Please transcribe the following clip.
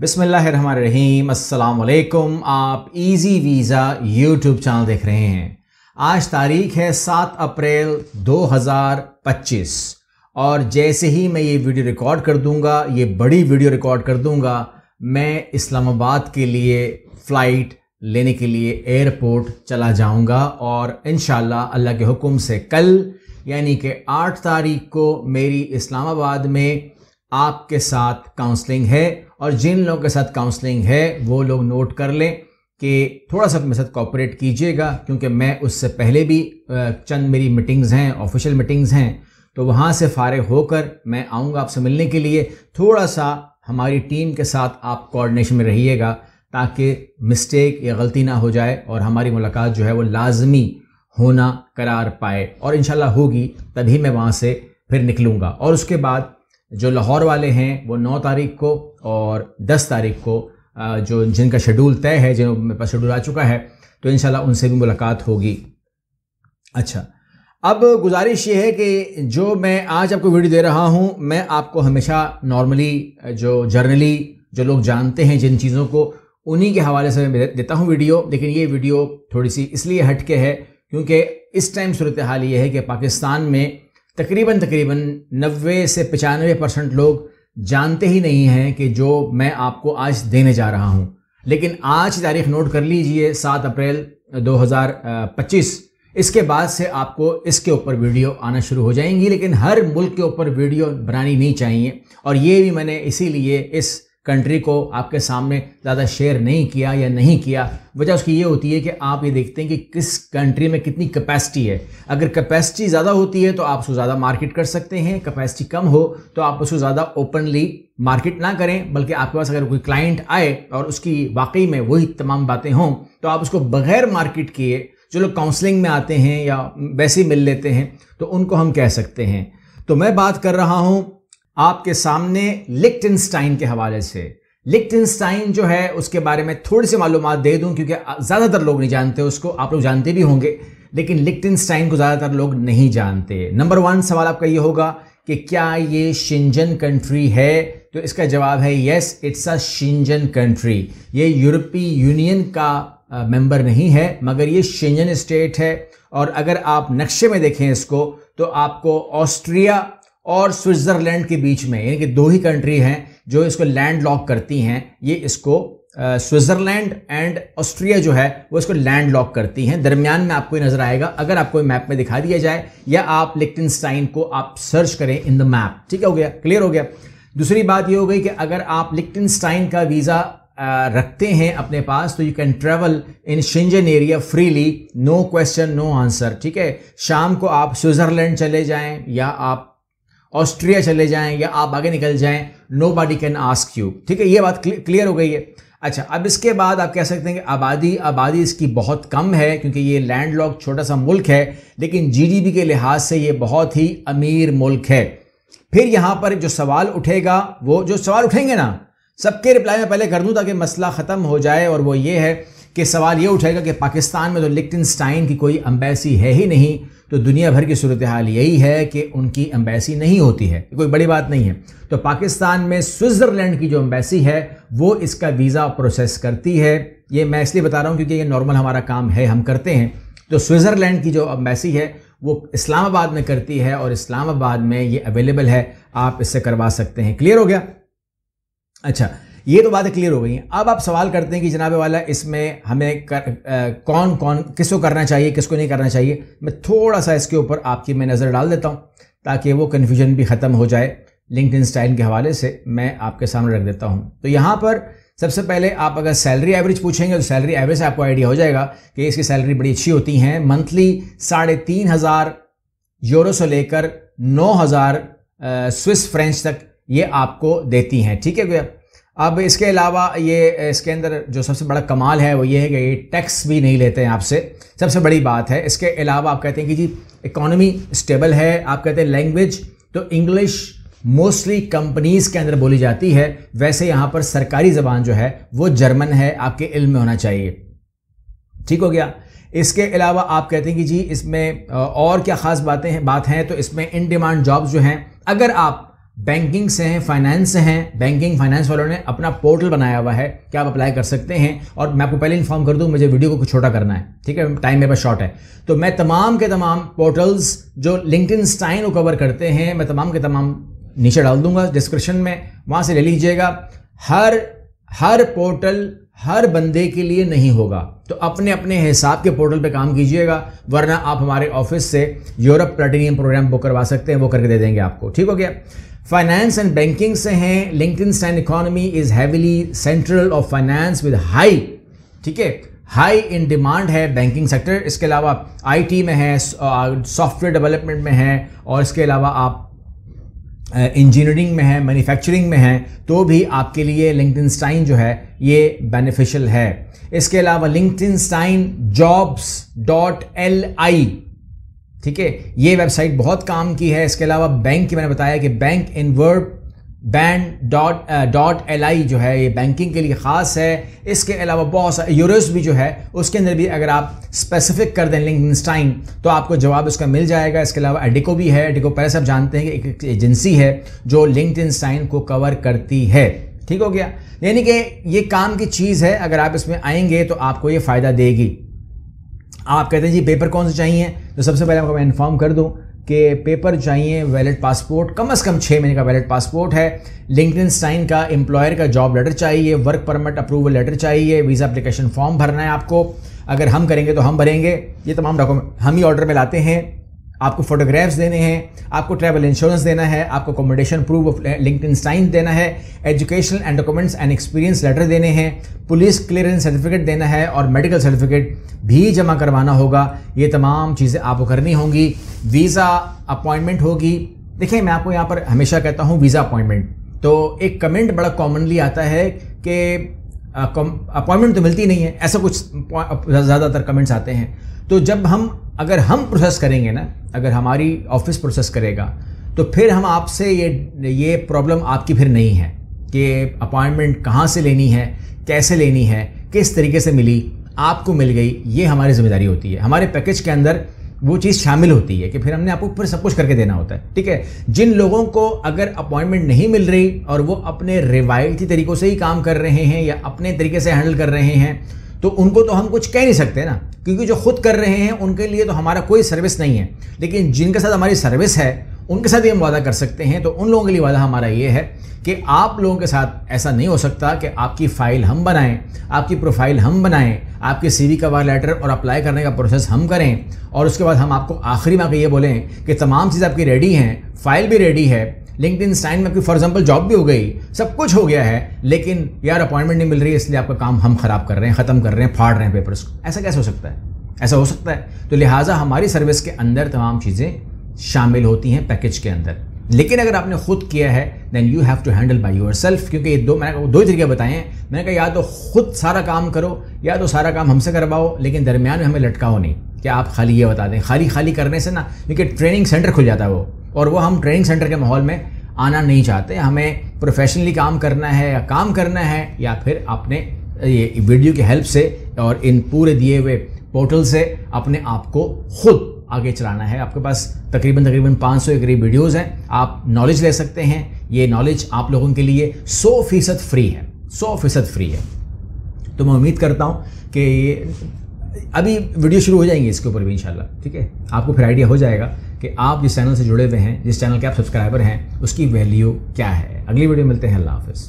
बिस्मिल्लाहिर्रहमानिर्रहीम, अस्सलाम वालेकुम। आप इजी वीज़ा यूट्यूब चैनल देख रहे हैं। आज तारीख है 7 अप्रैल 2025 और जैसे ही मैं ये वीडियो रिकॉर्ड कर दूंगा, ये बड़ी वीडियो रिकॉर्ड कर दूंगा, मैं इस्लामाबाद के लिए फ़्लाइट लेने के लिए एयरपोर्ट चला जाऊंगा और इंशाल्लाह अल्लाह के हुक्म से कल यानी कि 8 तारीख को मेरी इस्लामाबाद में आपके साथ काउंसलिंग है। और जिन लोगों के साथ काउंसलिंग है वो लोग नोट कर लें कि थोड़ा सा मेरे साथ कोऑपरेट कीजिएगा, क्योंकि मैं उससे पहले भी चंद मेरी मीटिंग्स हैं, ऑफिशियल मीटिंग्स हैं, तो वहाँ से फारिग होकर मैं आऊँगा आपसे मिलने के लिए। थोड़ा सा हमारी टीम के साथ आप कोऑर्डिनेशन में रहिएगा ताकि मिस्टेक या गलती ना हो जाए और हमारी मुलाकात जो है वो लाजमी होना करार पाए, और इंशाल्लाह होगी तभी मैं वहाँ से फिर निकलूँगा। और उसके बाद जो लाहौर वाले हैं वो 9 तारीख को और 10 तारीख को जो जिनका शेड्यूल तय है, जो मेरे पास शेड्यूल आ चुका है, तो इंशाल्लाह उनसे भी मुलाकात होगी। अच्छा, अब गुजारिश ये है कि जो मैं आज आपको वीडियो दे रहा हूँ, मैं आपको हमेशा नॉर्मली जो जर्नली जो लोग जानते हैं जिन चीज़ों को, उन्हीं के हवाले से मैं देता हूँ वीडियो। लेकिन ये वीडियो थोड़ी सी इसलिए हटके है क्योंकि इस टाइम सूरत हाल ये है कि पाकिस्तान में तकरीबन 90 से 95% लोग जानते ही नहीं हैं कि जो मैं आपको आज देने जा रहा हूं। लेकिन आज की तारीख नोट कर लीजिए, 7 अप्रैल 2025। इसके बाद से आपको इसके ऊपर वीडियो आना शुरू हो जाएंगी, लेकिन हर मुल्क के ऊपर वीडियो बनानी नहीं चाहिए। और ये भी मैंने इसीलिए इस कंट्री को आपके सामने ज़्यादा शेयर नहीं किया या नहीं किया। वजह उसकी ये होती है कि आप ये देखते हैं कि किस कंट्री में कितनी कैपेसिटी है। अगर कैपेसिटी ज़्यादा होती है तो आप उसको ज़्यादा मार्केट कर सकते हैं, कैपेसिटी कम हो तो आप उसको ज़्यादा ओपनली मार्केट ना करें, बल्कि आपके पास अगर कोई क्लाइंट आए और उसकी वाकई में वही तमाम बातें हों तो आप उसको बगैर मार्केट किए, जो लोग काउंसलिंग में आते हैं या वैसे ही मिल लेते हैं, तो उनको हम कह सकते हैं। तो मैं बात कर रहा हूँ आपके सामने लिक्टेनस्टाइन के हवाले से। लिक्टेनस्टाइन जो है उसके बारे में थोड़ी सी मालूमात दे दूं, क्योंकि ज़्यादातर लोग नहीं जानते उसको। आप लोग जानते भी होंगे लेकिन लिक्टेनस्टाइन को ज़्यादातर लोग नहीं जानते। नंबर 1 सवाल आपका ये होगा कि क्या ये शेंजन कंट्री है? तो इसका जवाब है yes, it's a Schengen country. ये यूरोपीय यूनियन का मेंबर नहीं है, मगर ये शेंजन स्टेट है। और अगर आप नक्शे में देखें इसको तो आपको ऑस्ट्रिया और स्विट्जरलैंड के बीच में, यानी कि 2 ही कंट्री हैं जो इसको लैंड लॉक करती हैं। ये इसको स्विट्जरलैंड एंड ऑस्ट्रिया जो है वो इसको लैंड लॉक करती हैं। दरमियान में आपको ये नजर आएगा अगर आपको मैप में दिखा दिया जाए, या आप लिक्टेनस्टाइन को आप सर्च करें इन द मैप। ठीक हो गया, क्लियर हो गया। दूसरी बात ये हो गई कि अगर आप लिक्टेनस्टाइन का वीज़ा रखते हैं अपने पास तो you can travel in Schengen area freely, no question no answer. ठीक है, शाम को आप स्विट्जरलैंड चले जाएं या आप ऑस्ट्रिया चले जाएं या आप आगे निकल जाएं, नोबडी कैन आस्क यू। ठीक है, ये बात क्लियर हो गई है। अच्छा, अब इसके बाद आप कह सकते हैं कि आबादी इसकी बहुत कम है, क्योंकि ये लैंडलॉक छोटा सा मुल्क है, लेकिन जीडीपी के लिहाज से ये बहुत ही अमीर मुल्क है। फिर यहाँ पर जो सवाल उठेगा, वो जो सवाल उठेंगे ना, सबके रिप्लाई में पहले कर दूं ताकि मसला ख़त्म हो जाए। और वो ये है कि सवाल ये उठेगा कि पाकिस्तान में तो लिक्टेनस्टाइन की कोई एम्बेसी है ही नहीं, तो दुनिया भर की सूरत हाल यही है कि उनकी एम्बेसी नहीं होती है, कोई बड़ी बात नहीं है। तो पाकिस्तान में स्विट्ज़रलैंड की जो एम्बेसी है वो इसका वीज़ा प्रोसेस करती है। ये मैं इसलिए बता रहा हूँ क्योंकि ये नॉर्मल हमारा काम है, हम करते हैं। तो स्विट्ज़रलैंड की जो एम्बेसी है वो इस्लामाबाद में करती है और इस्लामाबाद में ये अवेलेबल है, आप इससे करवा सकते हैं। क्लियर हो गया? अच्छा, ये तो बातें क्लियर हो गई हैं। अब आप सवाल करते हैं कि जनाब वाला इसमें हमें कौन कौन किसको करना चाहिए, किसको नहीं करना चाहिए। मैं थोड़ा सा इसके ऊपर आपकी मैं नज़र डाल देता हूँ ताकि वो कन्फ्यूजन भी ख़त्म हो जाए। लिक्टेनस्टाइन के हवाले से मैं आपके सामने रख देता हूँ। तो यहाँ पर सबसे पहले आप अगर सैलरी एवरेज पूछेंगे तो सैलरी एवरेज से आपको आइडिया हो जाएगा कि इसकी सैलरी बड़ी अच्छी होती हैं। मंथली 3,500 यूरो से लेकर 9,000 स्विस फ्रेंच तक ये आपको देती हैं। ठीक है भैया। अब इसके अलावा ये इसके अंदर जो सबसे बड़ा कमाल है वो ये है कि ये टैक्स भी नहीं लेते हैं आपसे, सबसे बड़ी बात है। इसके अलावा आप कहते हैं कि जी इकोनॉमी स्टेबल है, आप कहते हैं लैंग्वेज तो इंग्लिश मोस्टली कंपनीज़ के अंदर बोली जाती है। वैसे यहाँ पर सरकारी ज़बान जो है वो जर्मन है, आपके इल्म में होना चाहिए। ठीक हो गया। इसके अलावा आप कहते हैं कि जी इसमें और क्या ख़ास बात हैं, तो इसमें इन डिमांड जॉब्स जो हैं, अगर आप बैंकिंग से हैं, फाइनेंस से हैं, बैंकिंग फाइनेंस वालों ने अपना पोर्टल बनाया हुआ है कि आप अप्लाई कर सकते हैं। और मैं आपको पहले इन्फॉर्म कर दूं, मुझे वीडियो को कुछ छोटा करना है, ठीक है, टाइम मेरे पास शॉर्ट है। तो मैं तमाम के तमाम पोर्टल्स जो लिंक्डइन को कवर करते हैं, मैं तमाम के तमाम नीचे डाल दूंगा डिस्क्रिप्शन में, वहाँ से ले लीजिएगा। हर पोर्टल हर बंदे के लिए नहीं होगा, तो अपने अपने हिसाब के पोर्टल पे काम कीजिएगा, वरना आप हमारे ऑफिस से यूरोप प्लैटिनियम प्रोग्राम बुक करवा सकते हैं, वो करके दे देंगे आपको, ठीक हो गया। फाइनेंस एंड बैंकिंग से हैं, LinkedIn economy is heavily central of finance with high, ठीक है, हाई इन डिमांड है बैंकिंग सेक्टर। इसके अलावा आईटी में है, सॉफ्टवेयर डेवलपमेंट में है, और इसके अलावा आप इंजीनियरिंग में है, मैन्युफैक्चरिंग में है, तो भी आपके लिए लिंक्डइन जो है ये बेनिफिशियल है। इसके अलावा लिंक्डइन jobs.li, ठीक है, ये वेबसाइट बहुत काम की है। इसके अलावा बैंक की मैंने बताया कि बैंक इनवर्ब band.li जो है ये बैंकिंग के लिए ख़ास है। इसके अलावा बहुत सारे यूरोस भी जो है उसके अंदर भी अगर आप स्पेसिफिक कर दें लिंक्डइन तो आपको जवाब उसका मिल जाएगा। इसके अलावा एडिको भी है। एडिको पहले सब जानते हैं कि एक एजेंसी है जो लिंक्डइन को कवर करती है, ठीक हो गया। यानी कि ये काम की चीज़ है, अगर आप इसमें आएंगे तो आपको ये फ़ायदा देगी। आप कहते हैं जी पेपर कौन से चाहिए, तो सबसे पहले आपको मैं इन्फॉर्म कर दूं कि पेपर चाहिए वैलिड पासपोर्ट, कम से कम 6 महीने का वैलिड पासपोर्ट है, लिंक्डइन का एम्प्लॉयर का जॉब लेटर चाहिए, वर्क परमिट अप्रूवल लेटर चाहिए, वीज़ा एप्लीकेशन फॉर्म भरना है आपको, अगर हम करेंगे तो हम भरेंगे, ये तमाम डॉक्यूमेंट हम ही ऑर्डर में लाते हैं। आपको फोटोग्राफ्स देने हैं, आपको ट्रैवल इंश्योरेंस देना है, आपको अकोमोडेशन प्रूफ ऑफ लिंक्डइन देना है, educational and documents and experience letter देने हैं, पुलिस क्लियरेंस सर्टिफिकेट देना है और मेडिकल सर्टिफिकेट भी जमा करवाना होगा। ये तमाम चीज़ें आपको करनी होंगी। वीज़ा अपॉइंटमेंट होगी। देखिए मैं आपको यहाँ पर हमेशा कहता हूँ वीज़ा अपॉइंटमेंट, तो एक कमेंट बड़ा कॉमनली आता है कि अपॉइंटमेंट तो मिलती नहीं है, ऐसा कुछ ज़्यादातर कमेंट्स आते हैं। तो जब अगर हम प्रोसेस करेंगे ना, अगर हमारी ऑफिस प्रोसेस करेगा तो फिर हम आपसे ये प्रॉब्लम आपकी फिर नहीं है कि अपॉइंटमेंट कहाँ से लेनी है, कैसे लेनी है, किस तरीके से मिली, आपको मिल गई, ये हमारी जिम्मेदारी होती है। हमारे पैकेज के अंदर वो चीज़ शामिल होती है कि फिर हमने आपको फिर सब कुछ करके देना होता है, ठीक है। जिन लोगों को अगर अपॉइंटमेंट नहीं मिल रही और वो अपने रिवायती तरीक़ों से ही काम कर रहे हैं या अपने तरीके से हैंडल कर रहे हैं, तो उनको तो हम कुछ कह नहीं सकते ना, क्योंकि जो खुद कर रहे हैं उनके लिए तो हमारा कोई सर्विस नहीं है। लेकिन जिनके साथ हमारी सर्विस है उनके साथ ही हम वादा कर सकते हैं। तो उन लोगों के लिए वादा हमारा ये है कि आप लोगों के साथ ऐसा नहीं हो सकता कि आपकी फ़ाइल हम बनाएं, आपकी प्रोफाइल हम बनाएं, आपके सीवी का कवर लेटर और अप्लाई करने का प्रोसेस हम करें, और उसके बाद हम आपको आखिरी में आकर ये बोलें कि तमाम चीज़ आपकी रेडी हैं, फाइल भी रेडी है, लिंक्डइन में आपकी फॉर एग्जांपल जॉब भी हो गई, सब कुछ हो गया है, लेकिन यार अपॉइंटमेंट नहीं मिल रही है, इसलिए आपका काम हम ख़राब कर रहे हैं, ख़त्म कर रहे हैं, फाड़ रहे हैं पेपर्स को। ऐसा कैसे हो सकता है? ऐसा हो सकता है। तो लिहाजा हमारी सर्विस के अंदर तमाम चीज़ें शामिल होती हैं पैकेज के अंदर। लेकिन अगर आपने खुद किया है then you have to handle by yourself, क्योंकि मैंने दो तरीके बताए हैं। मैंने कहा या तो खुद सारा काम करो या तो सारा काम हमसे करवाओ, लेकिन दरमियान में हमें लटकाओ नहीं कि आप खाली ये बता दें। खाली करने से ना, क्योंकि ट्रेनिंग सेंटर खुल जाता है वो, और वो हम ट्रेनिंग सेंटर के माहौल में आना नहीं चाहते। हमें प्रोफेशनली काम करना है, या फिर अपने ये वीडियो की हेल्प से और इन पूरे दिए हुए पोर्टल से अपने आप को खुद आगे चलाना है। आपके पास तकरीबन 500 के करीब वीडियोज़ हैं, आप नॉलेज ले सकते हैं। ये नॉलेज आप लोगों के लिए 100% फ्री है, 100% फ्री है। तो मैं उम्मीद करता हूँ कि अभी वीडियो शुरू हो जाएंगे इसके ऊपर भी इंशाल्लाह, ठीक है। आपको फिर आइडिया हो जाएगा कि आप जिस चैनल से जुड़े हुए हैं, जिस चैनल के आप सब्सक्राइबर हैं, उसकी वैल्यू क्या है। अगली वीडियो मिलते हैं। अल्लाह हाफ़िज़।